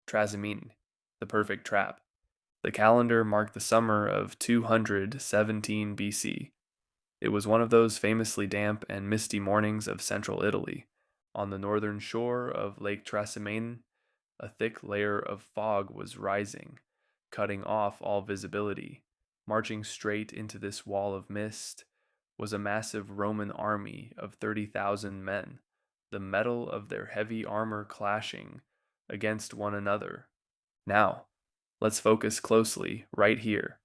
Trasimene, the perfect trap. The calendar marked the summer of 217 BC. It was one of those famously damp and misty mornings of central Italy. On the northern shore of Lake Trasimene, a thick layer of fog was rising, cutting off all visibility. Marching straight into this wall of mist was a massive Roman army of 30,000 men, the metal of their heavy armor clashing against one another. Now, let's focus closely right here.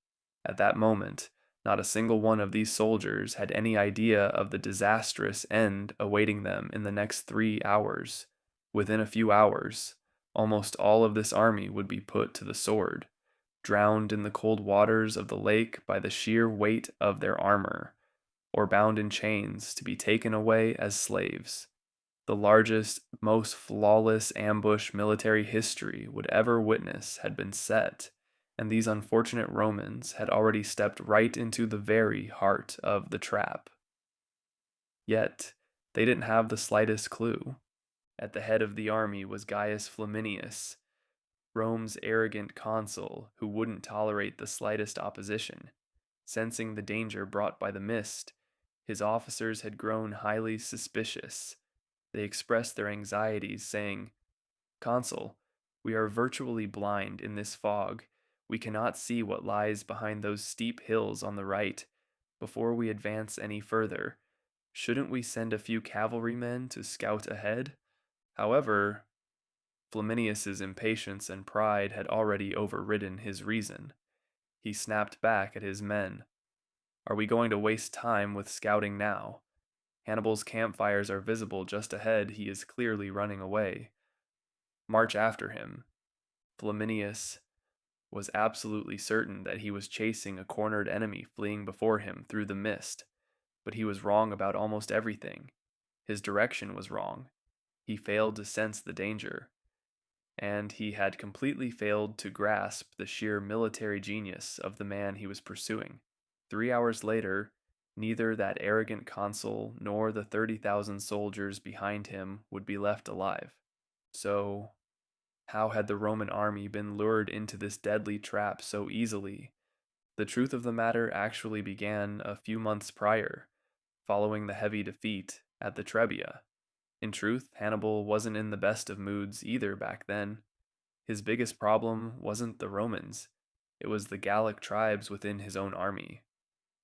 At that moment, not a single one of these soldiers had any idea of the disastrous end awaiting them in the next 3 hours. Within a few hours, almost all of this army would be put to the sword, drowned in the cold waters of the lake by the sheer weight of their armor, or bound in chains to be taken away as slaves. The largest, most flawless ambush military history would ever witness had been set, and these unfortunate Romans had already stepped right into the very heart of the trap. Yet, they didn't have the slightest clue. At the head of the army was Gaius Flaminius, Rome's arrogant consul who wouldn't tolerate the slightest opposition. Sensing the danger brought by the mist, his officers had grown highly suspicious. They expressed their anxieties, saying, "Consul, we are virtually blind in this fog. We cannot see what lies behind those steep hills on the right. Before we advance any further, shouldn't we send a few cavalrymen to scout ahead?" However, Flaminius's impatience and pride had already overridden his reason. He snapped back at his men. "Are we going to waste time with scouting now? Hannibal's campfires are visible just ahead. He is clearly running away. March after him." Flaminius was absolutely certain that he was chasing a cornered enemy fleeing before him through the mist, but he was wrong about almost everything. His direction was wrong. He failed to sense the danger, and he had completely failed to grasp the sheer military genius of the man he was pursuing. 3 hours later, neither that arrogant consul nor the 30,000 soldiers behind him would be left alive. So, how had the Roman army been lured into this deadly trap so easily? The truth of the matter actually began a few months prior, following the heavy defeat at the Trebia. In truth, Hannibal wasn't in the best of moods either back then. His biggest problem wasn't the Romans, it was the Gallic tribes within his own army.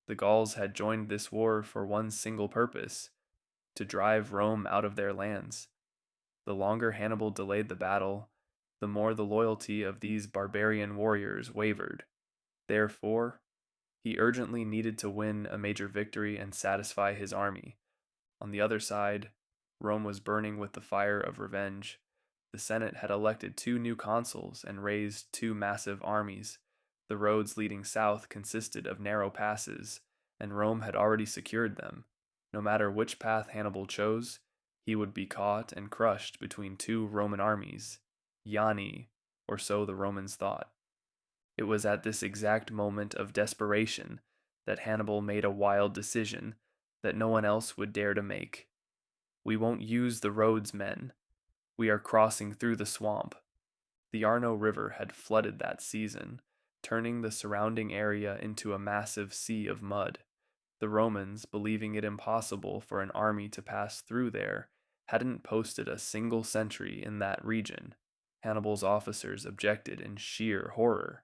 The Gauls had joined this war for one single purpose: to drive Rome out of their lands. The longer Hannibal delayed the battle, the more the loyalty of these barbarian warriors wavered. Therefore, he urgently needed to win a major victory and satisfy his army. On the other side, Rome was burning with the fire of revenge. The Senate had elected 2 new consuls and raised 2 massive armies. The roads leading south consisted of narrow passes, and Rome had already secured them. No matter which path Hannibal chose, he would be caught and crushed between 2 Roman armies. Iani, or so the Romans thought. It was at this exact moment of desperation that Hannibal made a wild decision that no one else would dare to make. "We won't use the roads, men. We are crossing through the swamp." The Arno River had flooded that season, turning the surrounding area into a massive sea of mud. The Romans, believing it impossible for an army to pass through there, hadn't posted a single sentry in that region. Hannibal's officers objected in sheer horror.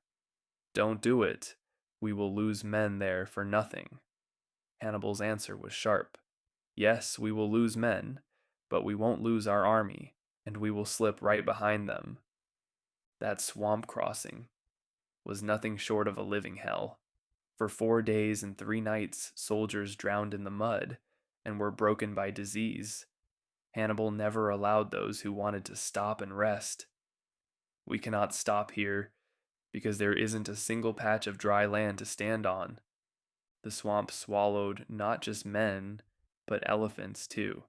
"Don't do it. We will lose men there for nothing." Hannibal's answer was sharp. "Yes, we will lose men, but we won't lose our army, and we will slip right behind them." That swamp crossing was nothing short of a living hell. For 4 days and 3 nights, soldiers drowned in the mud and were broken by disease. Hannibal never allowed those who wanted to stop and rest. "We cannot stop here, because there isn't a single patch of dry land to stand on." The swamp swallowed not just men, but elephants too.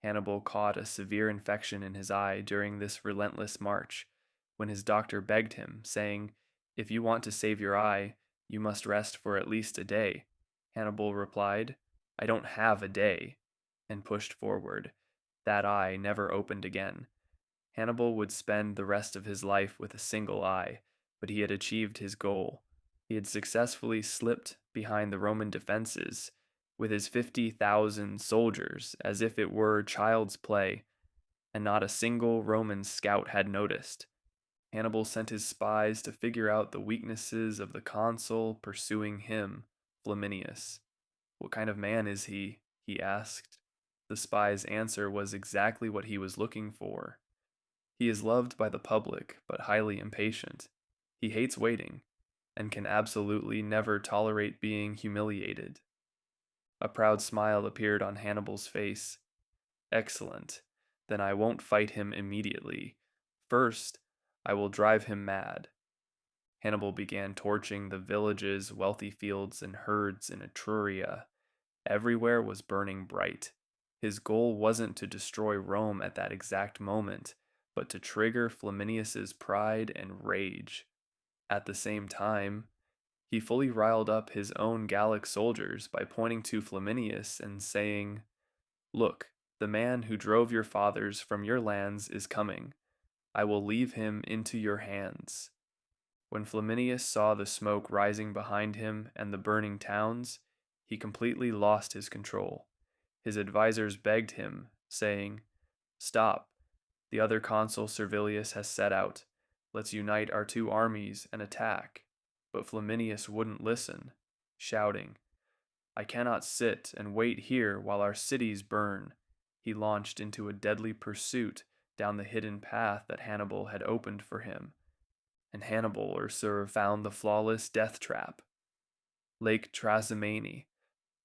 Hannibal caught a severe infection in his eye during this relentless march, when his doctor begged him, saying, "If you want to save your eye, you must rest for at least a day." Hannibal replied, "I don't have a day," and pushed forward. That eye never opened again. Hannibal would spend the rest of his life with a single eye, but he had achieved his goal. He had successfully slipped behind the Roman defenses with his 50,000 soldiers as if it were child's play, and not a single Roman scout had noticed. Hannibal sent his spies to figure out the weaknesses of the consul pursuing him, Flaminius. "What kind of man is he?" he asked. The spy's answer was exactly what he was looking for. "He is loved by the public, but highly impatient. He hates waiting, and can absolutely never tolerate being humiliated." A proud smile appeared on Hannibal's face. "Excellent. Then I won't fight him immediately. First, I will drive him mad." Hannibal began torching the villages, wealthy fields, and herds in Etruria. Everywhere was burning bright. His goal wasn't to destroy Rome at that exact moment, but to trigger Flaminius's pride and rage. At the same time, he fully riled up his own Gallic soldiers by pointing to Flaminius and saying, "Look, the man who drove your fathers from your lands is coming. I will leave him into your hands." When Flaminius saw the smoke rising behind him and the burning towns, he completely lost his control. His advisors begged him, saying, "Stop. The other consul Servilius has set out. Let's unite our two armies and attack." But Flaminius wouldn't listen, shouting, "I cannot sit and wait here while our cities burn." He launched into a deadly pursuit down the hidden path that Hannibal had opened for him. And Hannibal or Sir found the flawless death trap. Lake Trasimene,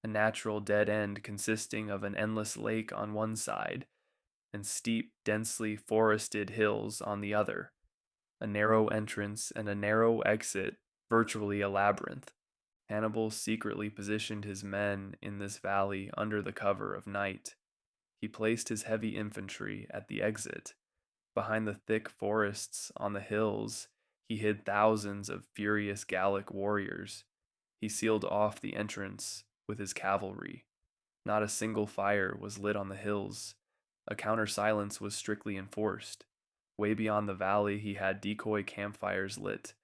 a natural dead end consisting of an endless lake on one side and steep, densely forested hills on the other, a narrow entrance and a narrow exit, virtually a labyrinth. Hannibal secretly positioned his men in this valley under the cover of night. He placed his heavy infantry at the exit. Behind the thick forests on the hills, he hid thousands of furious Gallic warriors. He sealed off the entrance with his cavalry. Not a single fire was lit on the hills. A counter silence was strictly enforced. Way beyond the valley, he had decoy campfires lit,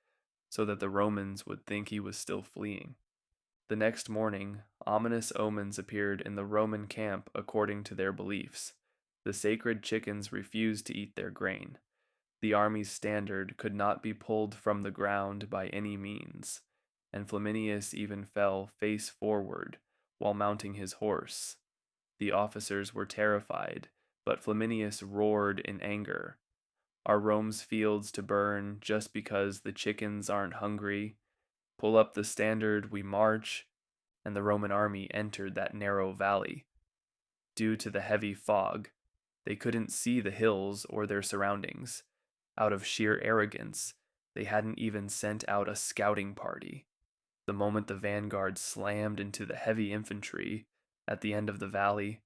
so that the Romans would think he was still fleeing. The next morning, ominous omens appeared in the Roman camp according to their beliefs. The sacred chickens refused to eat their grain. The army's standard could not be pulled from the ground by any means, and Flaminius even fell face forward while mounting his horse. The officers were terrified, but Flaminius roared in anger. "Are Rome's fields to burn just because the chickens aren't hungry? Pull up the standard, we march." And the Roman army entered that narrow valley. Due to the heavy fog, they couldn't see the hills or their surroundings. Out of sheer arrogance, they hadn't even sent out a scouting party. The moment the vanguard slammed into the heavy infantry at the end of the valley,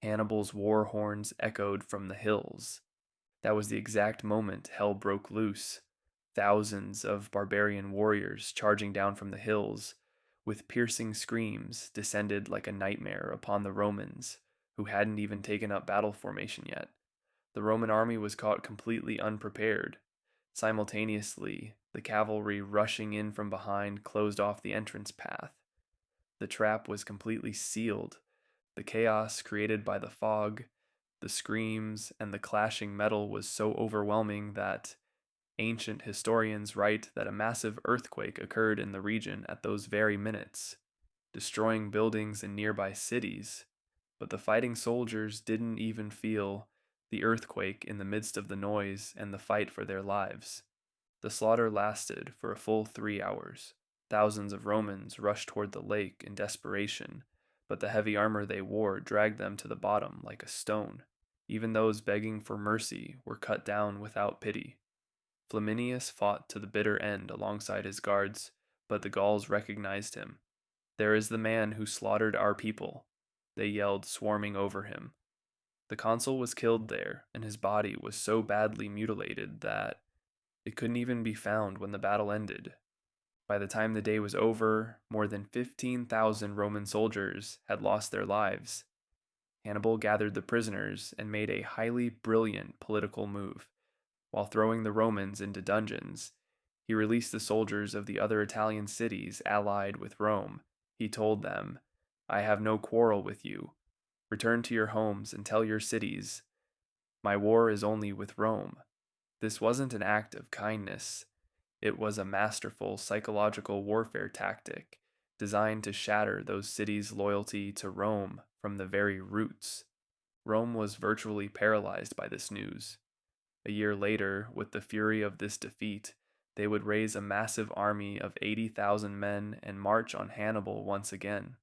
Hannibal's war horns echoed from the hills. That was the exact moment hell broke loose. Thousands of barbarian warriors charging down from the hills, with piercing screams, descended like a nightmare upon the Romans, who hadn't even taken up battle formation yet. The Roman army was caught completely unprepared. Simultaneously, the cavalry rushing in from behind closed off the entrance path. The trap was completely sealed. The chaos created by the fog, the screams, and the clashing metal was so overwhelming that ancient historians write that a massive earthquake occurred in the region at those very minutes, destroying buildings in nearby cities. But the fighting soldiers didn't even feel the earthquake in the midst of the noise and the fight for their lives. The slaughter lasted for a full 3 hours. Thousands of Romans rushed toward the lake in desperation, but the heavy armor they wore dragged them to the bottom like a stone. Even those begging for mercy were cut down without pity. Flaminius fought to the bitter end alongside his guards, but the Gauls recognized him. "There is the man who slaughtered our people," they yelled, swarming over him. The consul was killed there, and his body was so badly mutilated that it couldn't even be found when the battle ended. By the time the day was over, more than 15,000 Roman soldiers had lost their lives. Hannibal gathered the prisoners and made a highly brilliant political move. While throwing the Romans into dungeons, he released the soldiers of the other Italian cities allied with Rome. He told them, I have no quarrel with you. Return to your homes and tell your cities, my war is only with Rome. This wasn't an act of kindness, it was a masterful psychological warfare tactic designed to shatter those cities' loyalty to Rome from the very roots. Rome was virtually paralyzed by this news. A year later, with the fury of this defeat, they would raise a massive army of 80,000 men and march on Hannibal once again.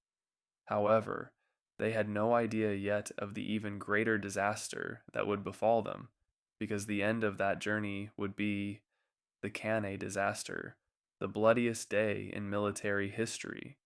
However, they had no idea yet of the even greater disaster that would befall them, because the end of that journey would be the Cannae disaster, the bloodiest day in military history.